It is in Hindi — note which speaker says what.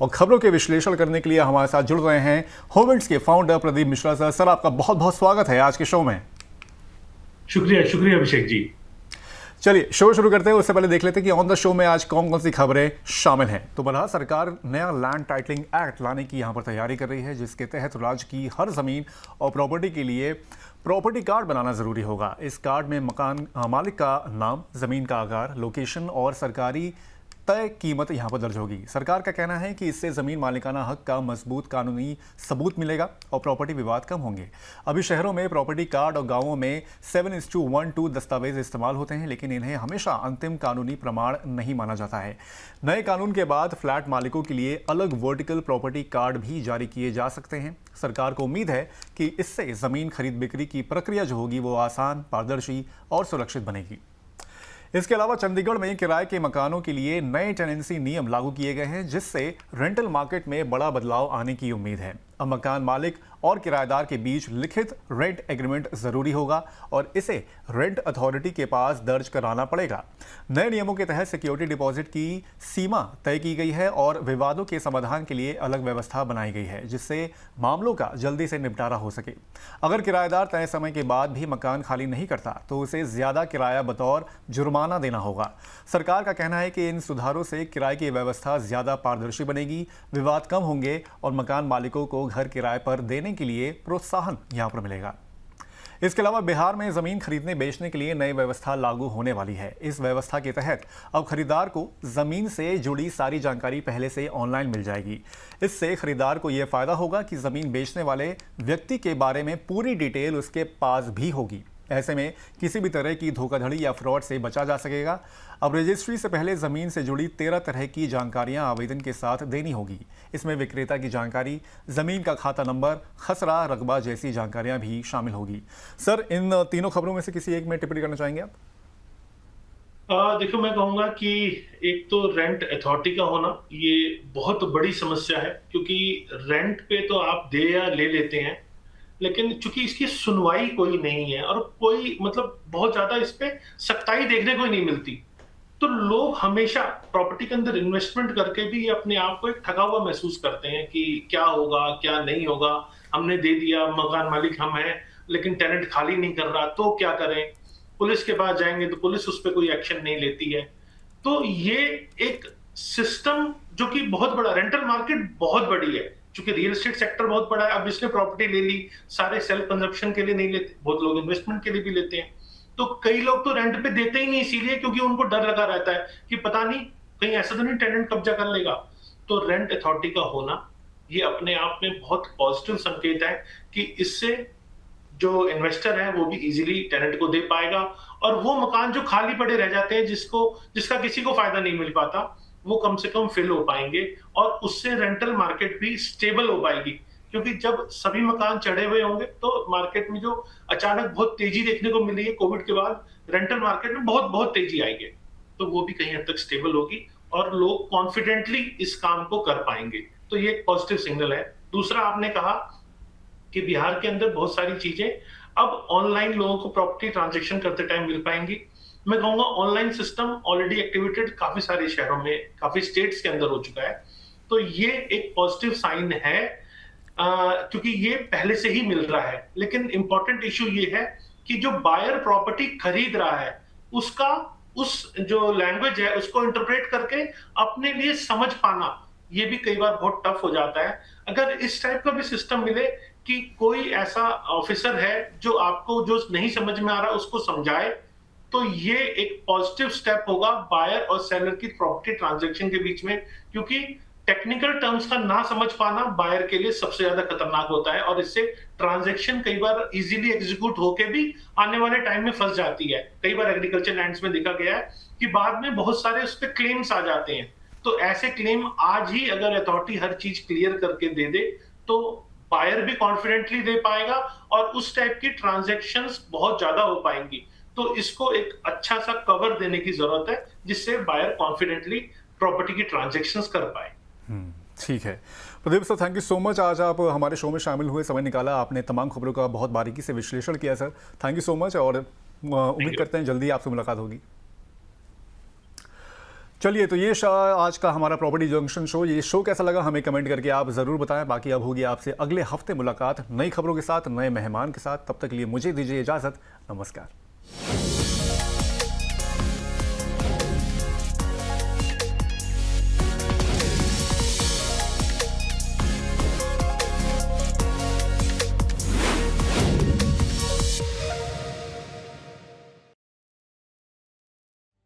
Speaker 1: और खबरों के विश्लेषण करने के लिए हमारे साथ जुड़ रहे हैं होविंड्स के founder Pradeep Mishra sir. Sir, आपका बहुत बहुत स्वागत है आज के शो में।
Speaker 2: शुक्रिया शुक्रिया अभिषेक जी।
Speaker 1: चलिए शो शुरू करते हैं। उससे पहले देख लेते हैं कि ऑन द शो में आज कौन कौन सी खबरें शामिल हैं। तो भारत सरकार नया लैंड टाइटलिंग एक्ट लाने की यहाँ पर तैयारी कर रही है, जिसके तहत राज्य की हर जमीन और प्रॉपर्टी के लिए प्रॉपर्टी कार्ड बनाना जरूरी होगा। इस कार्ड में मकान मालिक का नाम, जमीन का आकार, लोकेशन और सरकारी तय कीमत यहाँ पर दर्ज होगी। सरकार का कहना है कि इससे जमीन मालिकाना हक का मजबूत कानूनी सबूत मिलेगा और प्रॉपर्टी विवाद कम होंगे। अभी शहरों में प्रॉपर्टी कार्ड और गांवों में 7:1 दस्तावेज इस्तेमाल होते हैं, लेकिन इन्हें हमेशा अंतिम कानूनी प्रमाण नहीं माना जाता है। नए कानून के बाद फ्लैट मालिकों के लिए अलग वर्टिकल प्रॉपर्टी कार्ड भी जारी किए जा सकते हैं। सरकार को उम्मीद है कि इससे जमीन खरीद बिक्री की प्रक्रिया जो होगी वो आसान, पारदर्शी और सुरक्षित बनेगी। इसके अलावा चंडीगढ़ में किराए के मकानों के लिए नए टेनेंसी नियम लागू किए गए हैं, जिससे रेंटल मार्केट में बड़ा बदलाव आने की उम्मीद है। अब मकान मालिक और किराएदार के बीच लिखित रेंट एग्रीमेंट जरूरी होगा और इसे रेंट अथॉरिटी के पास दर्ज कराना पड़ेगा। नए नियमों के तहत सिक्योरिटी डिपॉजिट की सीमा तय की गई है और विवादों के समाधान के लिए अलग व्यवस्था बनाई गई है, जिससे मामलों का जल्दी से निपटारा हो सके। अगर किराएदार तय समय के बाद भी मकान खाली नहीं करता तो उसे ज्यादा किराया बतौर जुर्माना देना होगा। सरकार का कहना है कि इन सुधारों से किराए की व्यवस्था ज्यादा पारदर्शी बनेगी, विवाद कम होंगे और मकान मालिकों को घर किराए पर देने के लिए प्रोत्साहन यहां पर मिलेगा। इसके अलावा बिहार में जमीन खरीदने बेचने के लिए नई व्यवस्था लागू होने वाली है। इस व्यवस्था के तहत अब खरीदार को जमीन से जुड़ी सारी जानकारी पहले से ऑनलाइन मिल जाएगी। इससे खरीदार को यह फायदा होगा कि जमीन बेचने वाले व्यक्ति के बारे में पूरी डिटेल उसके पास भी होगी। ऐसे में किसी भी तरह की धोखाधड़ी या फ्रॉड से बचा जा सकेगा। अब रजिस्ट्री से पहले जमीन से जुड़ी 13 तरह की जानकारियां आवेदन के साथ देनी होगी। इसमें विक्रेता की जानकारी, जमीन का खाता नंबर, खसरा, रकबा जैसी जानकारियां भी शामिल होगी। सर, इन तीनों खबरों में से किसी एक में टिप्पणी करना चाहेंगे आप?
Speaker 2: देखो, मैं कहूंगा कि एक तो रेंट अथॉरिटी का होना ये बहुत बड़ी समस्या है, क्योंकि रेंट पे तो आप दे या ले लेते हैं, लेकिन चूंकि इसकी सुनवाई कोई नहीं है और कोई मतलब बहुत ज्यादा इस पे सख्ताई देखने को ही नहीं मिलती, तो लोग हमेशा प्रॉपर्टी के अंदर इन्वेस्टमेंट करके भी अपने आप को एक ठगा हुआ महसूस करते हैं कि क्या होगा क्या नहीं होगा। हमने दे दिया, मकान मालिक हम हैं, लेकिन टेनेंट खाली नहीं कर रहा, तो क्या करें? पुलिस के पास जाएंगे तो पुलिस उस पर कोई एक्शन नहीं लेती है। तो ये एक सिस्टम जो कि बहुत बड़ा, रेंटल मार्केट बहुत बड़ी है, क्योंकि रियल एस्टेट सेक्टर बहुत बड़ा है। अब इसने प्रॉपर्टी ले ली, सारे सेल्फ कंजप्शन के लिए नहीं लेते, बहुत लोग इन्वेस्टमेंट के लिए भी लेते हैं। तो कई लोग तो रेंट पे देते ही नहीं, इसीलिए क्योंकि उनको डर लगा रहता है कि पता नहीं कहीं ऐसा तो नहीं टेनेंट कब्जा कर लेगा। तो रेंट अथॉरिटी का होना ये अपने आप में बहुत पॉजिटिव संकेत है कि इससे जो इन्वेस्टर है वो भी इजीली टेनेंट को दे पाएगा, और वो मकान जो खाली पड़े रह जाते हैं जिसका किसी को फायदा नहीं मिल पाता, वो कम से कम फिल हो पाएंगे और उससे रेंटल मार्केट भी स्टेबल हो पाएगी। क्योंकि जब सभी मकान चढ़े हुए होंगे तो मार्केट में जो अचानक बहुत तेजी देखने को मिली है कोविड के बाद, रेंटल मार्केट में बहुत बहुत तेजी आएगी, तो वो भी कहीं हद तक स्टेबल होगी और लोग कॉन्फिडेंटली इस काम को कर पाएंगे। तो ये एक पॉजिटिव सिग्नल है। दूसरा, आपने कहा कि बिहार के अंदर बहुत सारी चीजें अब ऑनलाइन लोगों को प्रॉपर्टी ट्रांजेक्शन करते टाइम मिल पाएंगी। मैं कहूंगा ऑनलाइन सिस्टम ऑलरेडी एक्टिवेटेड काफी सारे शहरों में, काफी स्टेट्स के अंदर हो चुका है, तो ये एक पॉजिटिव साइन है, क्योंकि ये पहले से ही मिल रहा है। लेकिन इंपॉर्टेंट इशू ये है कि जो बायर प्रॉपर्टी खरीद रहा है उसका उस जो लैंग्वेज है उसको इंटरप्रेट करके अपने लिए समझ पाना, ये भी कई बार बहुत टफ हो जाता है। अगर इस टाइप का भी सिस्टम मिले कि कोई ऐसा ऑफिसर है जो आपको जो नहीं समझ में आ रहा उसको समझाए, तो ये एक पॉजिटिव स्टेप होगा बायर और सेलर की प्रॉपर्टी ट्रांजैक्शन के बीच में, क्योंकि टेक्निकल टर्म्स का ना समझ पाना बायर के लिए सबसे ज्यादा खतरनाक होता है और इससे ट्रांजैक्शन कई बार इजीली एग्जीक्यूट होके भी आने वाले टाइम में फंस जाती है। कई बार एग्रीकल्चर लैंड्स में देखा गया है कि बाद में बहुत सारे उस पर क्लेम्स आ जाते हैं। तो ऐसे क्लेम आज ही अगर अथॉरिटी हर चीज क्लियर करके दे दे तो बायर भी कॉन्फिडेंटली दे पाएगा और उस टाइप की ट्रांजैक्शंस बहुत ज्यादा हो पाएंगी। तो इसको एक अच्छा सा कवर देने की जरूरत है जिससे बायर कॉन्फिडेंटली प्रॉपर्टी की ट्रांजैक्शंस कर पाए।
Speaker 1: ठीक है Pradeep sir, thank you so much. आज आप हमारे शो में शामिल हुए, समय निकाला, आपने तमाम खबरों का बहुत बारीकी से विश्लेषण किया sir. Thank you so much और उम्मीद करते हैं जल्दी आपसे मुलाकात होगी। चलिए, तो ये आज का हमारा प्रॉपर्टी जंक्शन शो, ये शो कैसा लगा हमें कमेंट करके आप ज़रूर बताएं। बाकी अब होगी आपसे अगले हफ्ते मुलाकात नई खबरों के साथ, नए मेहमान के साथ। तब तक के लिए मुझे दीजिए इजाज़त। नमस्कार।